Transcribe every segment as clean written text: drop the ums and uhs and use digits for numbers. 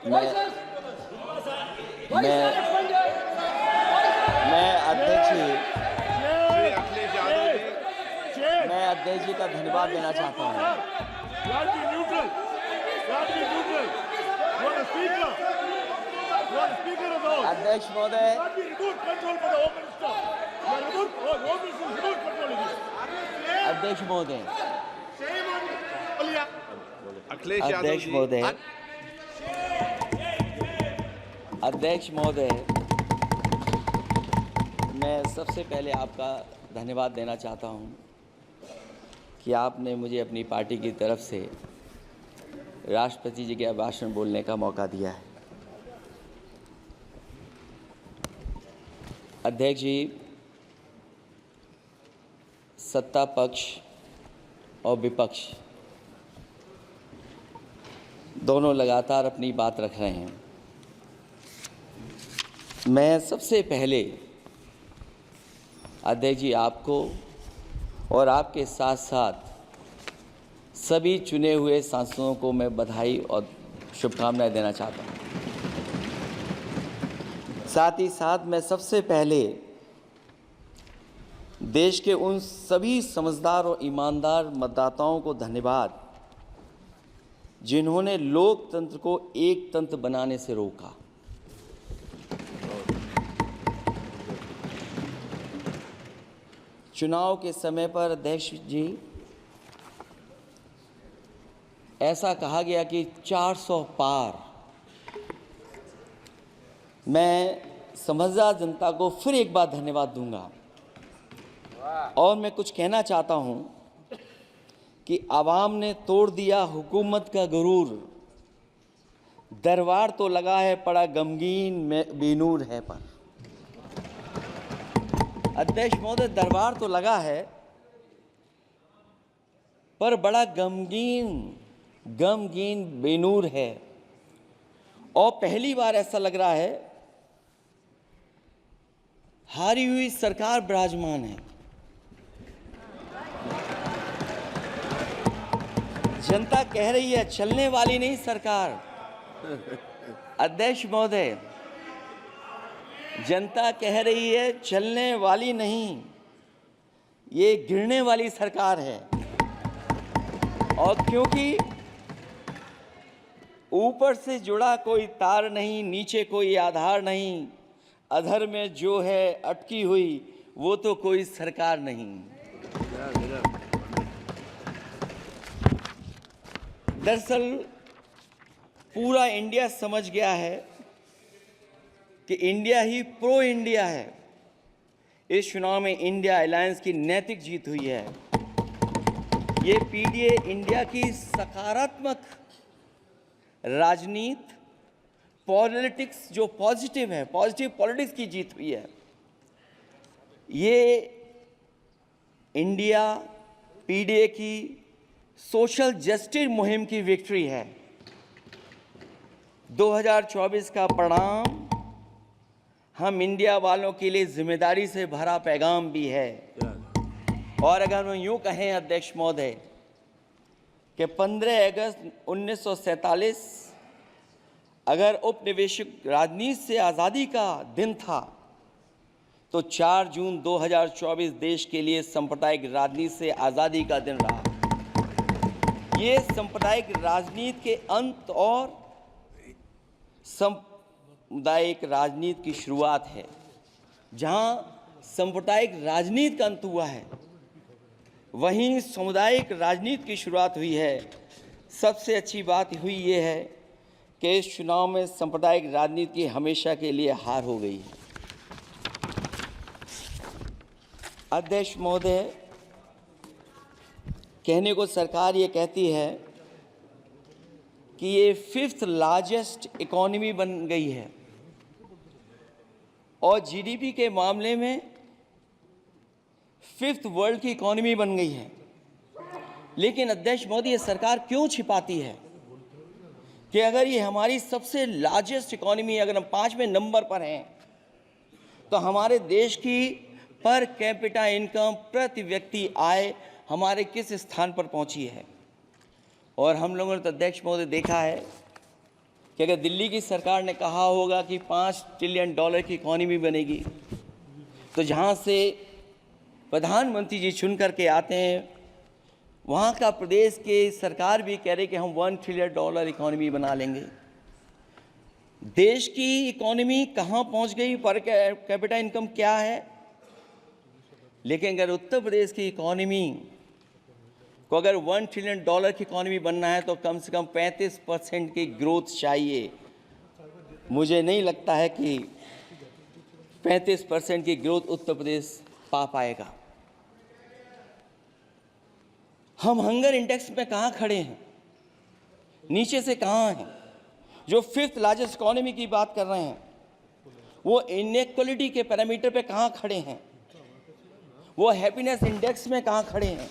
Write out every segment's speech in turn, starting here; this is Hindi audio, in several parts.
मैं मैं मैं अध्यक्ष जी मैं अध्यक्ष जी का धन्यवाद देना चाहता हूं। अध्यक्ष महोदय, अध्यक्ष महोदय, अध्यक्ष महोदय, अध्यक्ष महोदय, मैं सबसे पहले आपका धन्यवाद देना चाहता हूं कि आपने मुझे अपनी पार्टी की तरफ से राष्ट्रपति जी के अभिभाषण बोलने का मौका दिया है। अध्यक्ष जी, सत्ता पक्ष और विपक्ष दोनों लगातार अपनी बात रख रहे हैं। मैं सबसे पहले अध्यक्ष जी आपको और आपके साथ साथ सभी चुने हुए सांसदों को मैं बधाई और शुभकामनाएं देना चाहता हूं। साथ ही साथ मैं सबसे पहले देश के उन सभी समझदार और ईमानदार मतदाताओं को धन्यवाद जिन्होंने लोकतंत्र को एक तंत्र बनाने से रोका। चुनाव के समय पर अध्यक्ष जी ऐसा कहा गया कि 400 पार। मैं समझदार जनता को फिर एक बार धन्यवाद दूंगा और मैं कुछ कहना चाहता हूं कि आवाम ने तोड़ दिया हुकूमत का गुरूर, दरबार तो लगा है पड़ा गमगीन में बेनूर है पर। अध्यक्ष महोदय, दरबार तो लगा है पर बड़ा गमगीन बेनूर है और पहली बार ऐसा लग रहा है हारी हुई सरकार विराजमान है। जनता कह रही है चलने वाली नहीं सरकार। अध्यक्ष महोदय, जनता कह रही है चलने वाली नहीं, ये गिरने वाली सरकार है। और क्योंकि ऊपर से जुड़ा कोई तार नहीं, नीचे कोई आधार नहीं, अधर में जो है अटकी हुई वो तो कोई सरकार नहीं। दरअसल पूरा इंडिया समझ गया है कि इंडिया ही प्रो इंडिया है। इस चुनाव में इंडिया अलायंस की नैतिक जीत हुई है। ये पीडीए इंडिया की सकारात्मक राजनीति, पॉलिटिक्स जो पॉजिटिव है, पॉजिटिव पॉलिटिक्स की जीत हुई है। ये इंडिया पीडीए की सोशल जस्टिस मुहिम की विक्ट्री है। 2024 का परिणाम हम इंडिया वालों के लिए जिम्मेदारी से भरा पैगाम भी है। और अगर हम यूं कहें अध्यक्ष महोदय कि 15 अगस्त 1947 अगर उपनिवेशिक राजनीति से आज़ादी का दिन था तो 4 जून 2024 देश के लिए सांप्रदायिक राजनीति से आज़ादी का दिन रहा। ये सांप्रदायिक राजनीति के अंत और सामुदायिक राजनीति की शुरुआत है। जहां सांप्रदायिक राजनीति का अंत हुआ है वहीं सामुदायिक राजनीति की शुरुआत हुई है। सबसे अच्छी बात हुई ये है कि इस चुनाव में सांप्रदायिक राजनीति की हमेशा के लिए हार हो गई है। अध्यक्ष महोदय, कहने को सरकार ये कहती है कि ये 5th लार्जेस्ट इकोनॉमी बन गई है और जीडीपी के मामले में 5th वर्ल्ड की इकोनॉमी बन गई है। लेकिन अध्यक्ष मोदी, ये सरकार क्यों छिपाती है कि अगर ये हमारी सबसे लार्जेस्ट इकोनॉमी, अगर हम 5वें नंबर पर हैं तो हमारे देश की पर कैपिटा इनकम, प्रति व्यक्ति आय हमारे किस स्थान पर पहुंची है। और हम लोगों ने तो अध्यक्ष महोदय देखा है कि अगर दिल्ली की सरकार ने कहा होगा कि $5 ट्रिलियन की इकॉनमी बनेगी, तो जहाँ से प्रधानमंत्री जी चुन करके आते हैं, वहाँ का प्रदेश के सरकार भी कह रहे कि हम $1 ट्रिलियन इकॉनमी बना लेंगे। देश की इकॉनमी कहाँ पहुँच गई, पर कैपिटा इनकम क्या है, लेकिन अगर उत्तर प्रदेश की इकॉनमी को अगर $1 ट्रिलियन की इकॉनमी बनना है तो कम से कम 35% की ग्रोथ चाहिए। मुझे नहीं लगता है कि 35% की ग्रोथ उत्तर प्रदेश पा पाएगा। हम हंगर इंडेक्स में कहाँ खड़े हैं, नीचे से कहाँ हैं। जो 5th लार्जेस्ट इकॉनमी की बात कर रहे हैं, वो इनइक्वालिटी के पैरामीटर पे कहाँ खड़े हैं, वो हैप्पीनेस इंडेक्स में कहाँ खड़े हैं।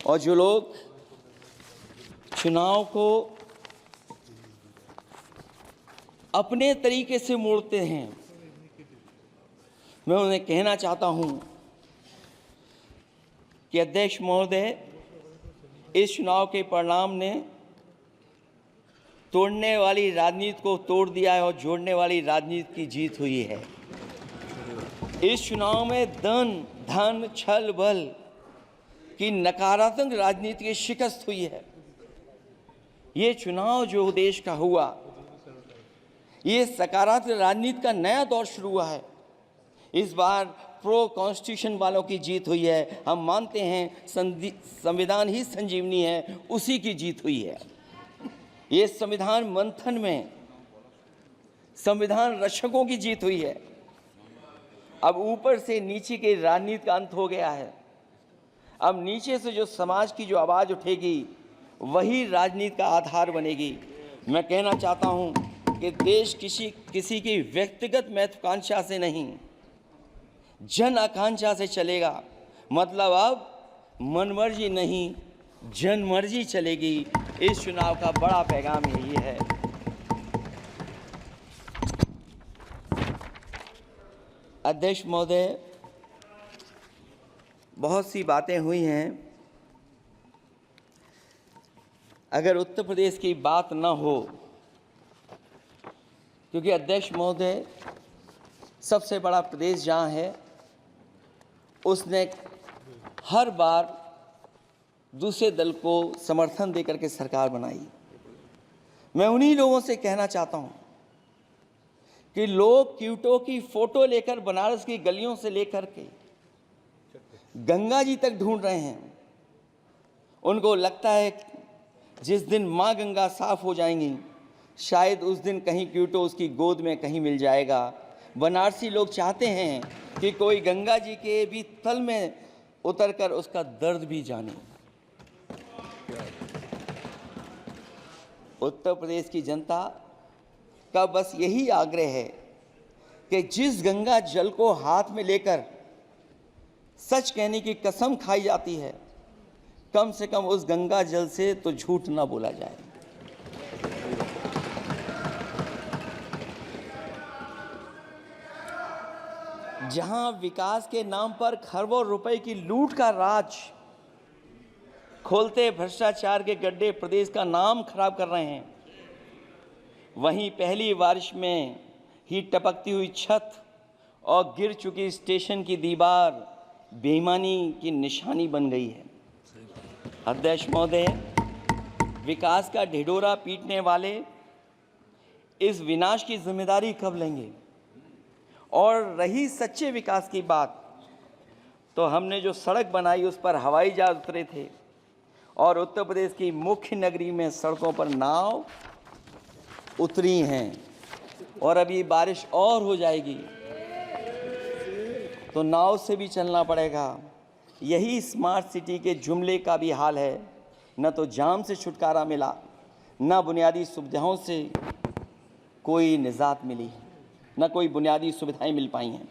और जो लोग चुनाव को अपने तरीके से मोड़ते हैं, मैं उन्हें कहना चाहता हूं कि अध्यक्ष महोदय, इस चुनाव के परिणाम ने तोड़ने वाली राजनीति को तोड़ दिया है और जोड़ने वाली राजनीति की जीत हुई है। इस चुनाव में धन छल बल की नकारात्मक राजनीति की शिकस्त हुई है। ये चुनाव जो देश का हुआ, ये सकारात्मक राजनीति का नया दौर शुरू हुआ है। इस बार प्रो कॉन्स्टिट्यूशन वालों की जीत हुई है। हम मानते हैं संविधान ही संजीवनी है, उसी की जीत हुई है। ये संविधान मंथन में संविधान रक्षकों की जीत हुई है। अब ऊपर से नीचे की राजनीति का अंत हो गया है। अब नीचे से जो समाज की जो आवाज़ उठेगी, वही राजनीति का आधार बनेगी। मैं कहना चाहता हूं कि देश किसी की व्यक्तिगत महत्वाकांक्षा से नहीं, जन आकांक्षा से चलेगा। मतलब अब मनमर्जी नहीं, जनमर्जी चलेगी। इस चुनाव का बड़ा पैगाम यही है। अध्यक्ष महोदय, बहुत सी बातें हुई हैं। अगर उत्तर प्रदेश की बात न हो, क्योंकि अध्यक्ष महोदय सबसे बड़ा प्रदेश जहाँ है, उसने हर बार दूसरे दल को समर्थन देकर के सरकार बनाई। मैं उन्हीं लोगों से कहना चाहता हूँ कि लोग क्यूटो की फोटो लेकर बनारस की गलियों से लेकर के गंगा जी तक ढूंढ रहे हैं। उनको लगता है जिस दिन माँ गंगा साफ हो जाएंगी, शायद उस दिन कहीं क्यूटो उसकी गोद में कहीं मिल जाएगा। बनारसी लोग चाहते हैं कि कोई गंगा जी के भी तल में उतरकर उसका दर्द भी जाने। उत्तर प्रदेश की जनता का बस यही आग्रह है कि जिस गंगा जल को हाथ में लेकर सच कहने की कसम खाई जाती है, कम से कम उस गंगा जल से तो झूठ ना बोला जाए। जहां विकास के नाम पर खरबों रुपए की लूट का राज खोलते भ्रष्टाचार के गड्ढे प्रदेश का नाम खराब कर रहे हैं, वहीं पहली बारिश में ही टपकती हुई छत और गिर चुकी स्टेशन की दीवार बेईमानी की निशानी बन गई है। अध्यक्ष महोदय, विकास का ढिढोरा पीटने वाले इस विनाश की जिम्मेदारी कब लेंगे? और रही सच्चे विकास की बात, तो हमने जो सड़क बनाई उस पर हवाई जहाज उतरे थे और उत्तर प्रदेश की मुख्य नगरी में सड़कों पर नाव उतरी हैं, और अभी बारिश और हो जाएगी तो नाव से भी चलना पड़ेगा। यही स्मार्ट सिटी के जुमले का भी हाल है। न तो जाम से छुटकारा मिला, न बुनियादी सुविधाओं से कोई निजात मिली, न कोई बुनियादी सुविधाएं मिल पाई हैं।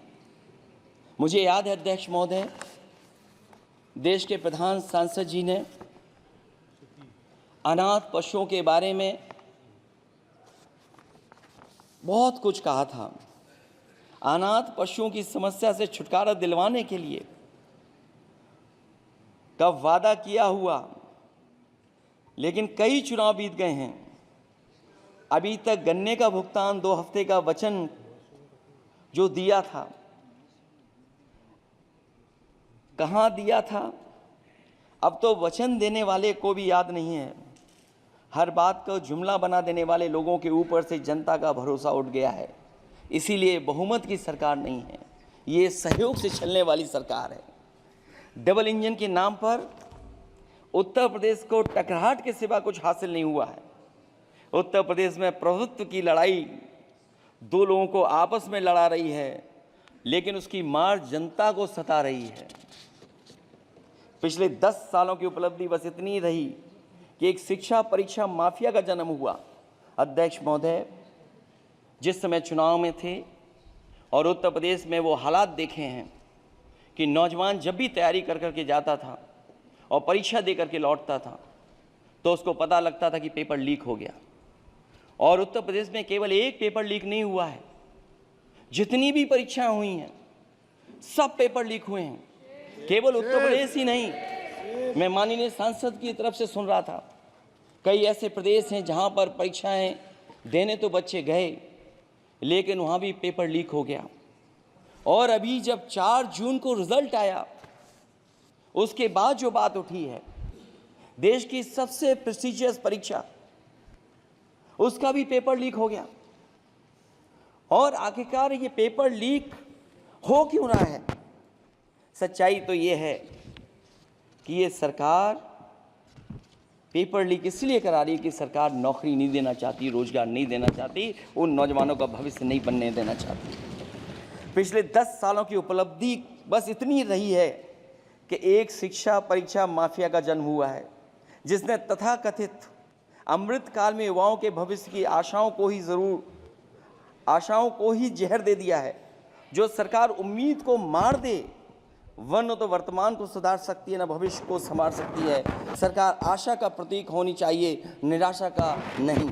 मुझे याद है अध्यक्ष महोदय, देश के प्रधान सांसद जी ने अनाथ पशुओं के बारे में बहुत कुछ कहा था। अनाथ पशुओं की समस्या से छुटकारा दिलवाने के लिए कब वादा किया हुआ, लेकिन कई चुनाव बीत गए हैं, अभी तक गन्ने का भुगतान 2 हफ्ते का वचन जो दिया था, कहाँ दिया था? अब तो वचन देने वाले को भी याद नहीं है। हर बात को जुमला बना देने वाले लोगों के ऊपर से जनता का भरोसा उठ गया है। इसीलिए बहुमत की सरकार नहीं है, ये सहयोग से चलने वाली सरकार है। डबल इंजन के नाम पर उत्तर प्रदेश को टकराहट के सिवा कुछ हासिल नहीं हुआ है। उत्तर प्रदेश में प्रभुत्व की लड़ाई 2 लोगों को आपस में लड़ा रही है, लेकिन उसकी मार जनता को सता रही है। पिछले 10 सालों की उपलब्धि बस इतनी रही कि एक शिक्षा परीक्षा माफिया का जन्म हुआ। अध्यक्ष महोदय, जिस समय चुनाव में थे और उत्तर प्रदेश में वो हालात देखे हैं कि नौजवान जब भी तैयारी कर कर के जाता था और परीक्षा दे करके लौटता था तो उसको पता लगता था कि पेपर लीक हो गया। और उत्तर प्रदेश में केवल एक पेपर लीक नहीं हुआ है, जितनी भी परीक्षाएं हुई हैं सब पेपर लीक हुए हैं। केवल उत्तर प्रदेश ही नहीं, मैं माननीय सांसद की तरफ से सुन रहा था, कई ऐसे प्रदेश हैं जहां पर परीक्षाएं देने तो बच्चे गए लेकिन वहां भी पेपर लीक हो गया। और अभी जब 4 जून को रिजल्ट आया, उसके बाद जो बात उठी है, देश की सबसे प्रेस्टिजियस परीक्षा, उसका भी पेपर लीक हो गया। और आखिरकार ये पेपर लीक हो क्यों रहा है? सच्चाई तो ये है कि ये सरकार पेपर लीक इसलिए करा रही है कि सरकार नौकरी नहीं देना चाहती, रोजगार नहीं देना चाहती, उन नौजवानों का भविष्य नहीं बनने देना चाहती। पिछले 10 सालों की उपलब्धि बस इतनी रही है कि एक शिक्षा परीक्षा माफिया का जन्म हुआ है, जिसने तथाकथित अमृत काल में युवाओं के भविष्य की आशाओं को ही जहर दे दिया है। जो सरकार उम्मीद को मार दे, वह न तो वर्तमान को सुधार सकती है, न भविष्य को संवार सकती है। सरकार आशा का प्रतीक होनी चाहिए, निराशा का नहीं।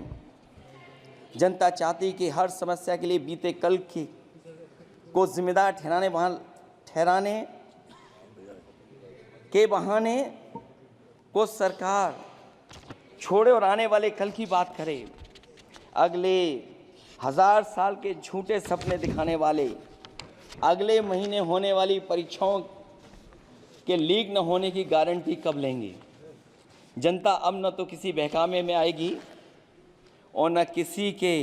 जनता चाहती कि हर समस्या के लिए बीते कल को जिम्मेदार ठहराने के बहाने को सरकार छोड़े और आने वाले कल की बात करे। अगले 1000 साल के झूठे सपने दिखाने वाले अगले महीने होने वाली परीक्षाओं के लीक न होने की गारंटी कब लेंगे? जनता अब न तो किसी बहकावे में आएगी और न किसी के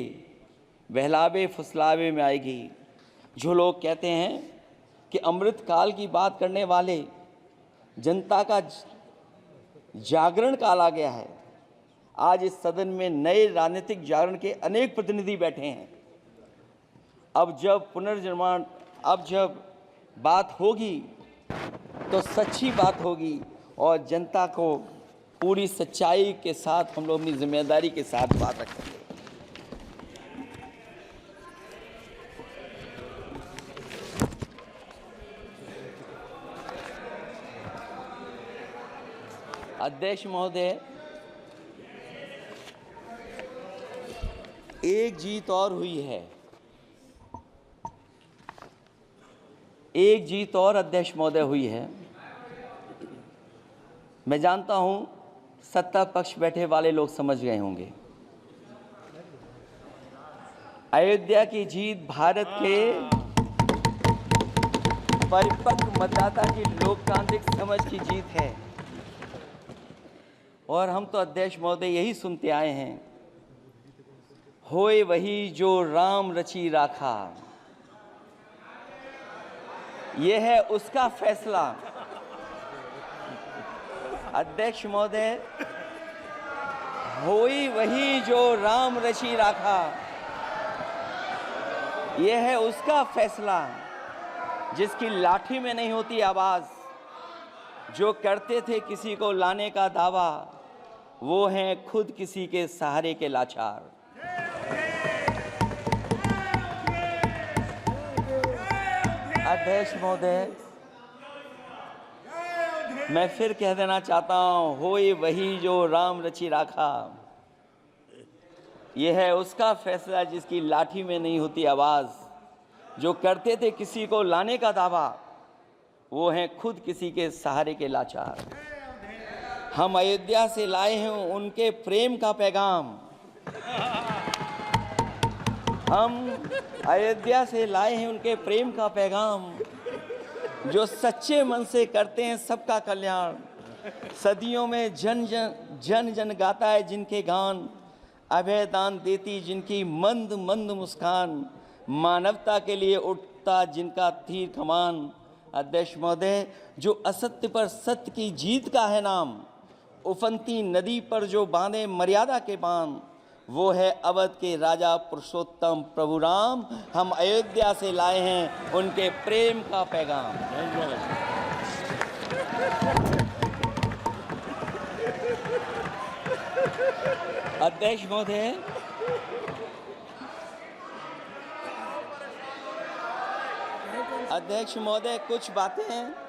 बहलावे फुसलावे में आएगी। जो लोग कहते हैं कि अमृत काल की बात करने वाले जनता का जागरण काल आ गया है, आज इस सदन में नए राजनीतिक जागरण के अनेक प्रतिनिधि बैठे हैं। अब जब बात होगी तो सच्ची बात होगी और जनता को पूरी सच्चाई के साथ हम लोग अपनी जिम्मेदारी के साथ बात रखेंगे। अध्यक्ष महोदय, एक जीत और हुई है, एक जीत और अध्यक्ष महोदय हुई है। मैं जानता हूं सत्ता पक्ष बैठे वाले लोग समझ गए होंगे। अयोध्या की जीत भारत के परिपक्व मतदाता की लोकतांत्रिक समझ की जीत है। और हम तो अध्यक्ष महोदय यही सुनते आए हैं, होए वही जो राम रची राखा, ये है उसका फैसला। अध्यक्ष महोदय, होई वही जो राम रची राखा, ये है उसका फैसला। जिसकी लाठी में नहीं होती आवाज, जो करते थे किसी को लाने का दावा, वो हैं खुद किसी के सहारे के लाचार। अध्यक्ष महोदय, मैं फिर कह देना चाहता हूं, होए वही जो राम रची राखा, यह है उसका फैसला जिसकी लाठी में नहीं होती आवाज, जो करते थे किसी को लाने का दावा, वो हैं खुद किसी के सहारे के लाचार। हम अयोध्या से लाए हैं उनके प्रेम का पैगाम, हम अयोध्या से लाए हैं उनके प्रेम का पैगाम, जो सच्चे मन से करते हैं सबका कल्याण। सदियों में जन जन गाता है जिनके गान, अभय दान देती जिनकी मंद मंद मुस्कान, मानवता के लिए उठता जिनका तीर कमान। अध्यक्ष महोदय, जो असत्य पर सत्य की जीत का है नाम, उफनती नदी पर जो बांधे मर्यादा के बांध, वो है अवध के राजा पुरुषोत्तम प्रभु राम। हम अयोध्या से लाए हैं उनके प्रेम का पैगाम। अध्यक्ष महोदय, कुछ बातें हैं